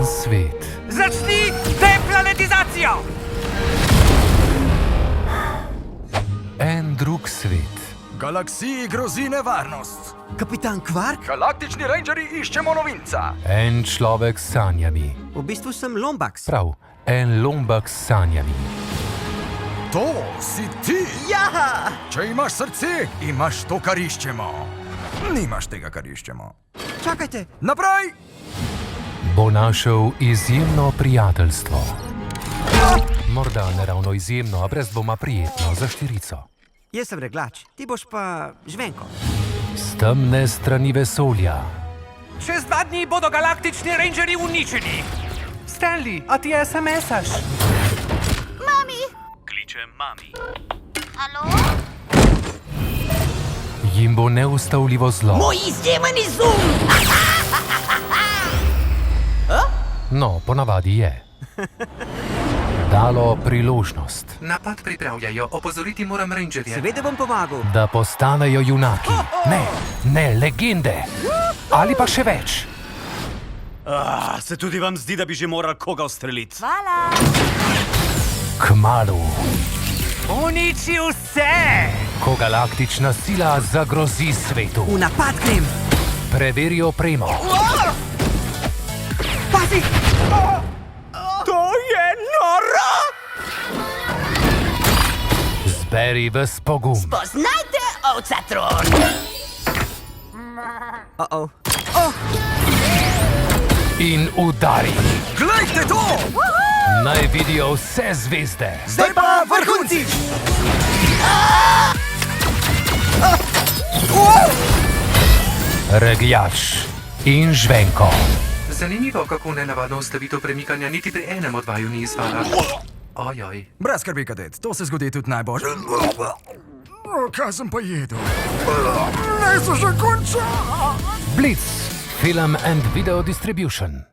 En svet. Začni deplanetizacijo! En drug svet. Galaksiji grozi nevarnost. Kapitan Quark? Galaktični rangerji iščemo novinca. En človek s sanjami. V bistvu sem Lombax. Prav, en lombak s sanjami. To si ti! Ja! Če imaš srce, imaš to, kar iščemo. Nimaš tega, kar iščemo. Čakajte, Naprej! Bo našel izjemno prijateljstvo. Morda ne ravno izjemno, a brez dvoma prijetno za štirico. jaz sem reglač, ti boš pa žvenko. Z temne strani vesolja. Čez 2 dni bodo galaktični rangerji uničeni. Stanley, a ti SMS-aš? Mami! Kličem mami. Alo? Jim bo neustavljivo zlo. Moj izjemen izum! No, ponavadi je. Dalo priložnost, Napad pripravljajo, opozoriti moram rangerje. Seveda bom pomagal. da postanejo junaki. Ne, legende. Ali pa še več. Se tudi vam zdi, da bi že moral koga ustreliti? Hvala! Kmalu, Uniči vse! ko galaktična sila zagrozi svetu. V napad grem. Preveri opremo. Pazi! To je noro! Zberi ves pogum. Poznajte ovcatron! Oh. In udari. Glejte to! Naj vidijo vse zvezde. Zdaj pa vrhunci! Regljač in žvenko. Zanimivo, kako nenavadno ustavitev premikanja niti pri enem od vaju ni izvala. Ojoj. Brez skrbi, kadet, to se zgodi tudi najbolj. Kaj sem pa jedel? Naj se že konča! Blitz, film and video distribution.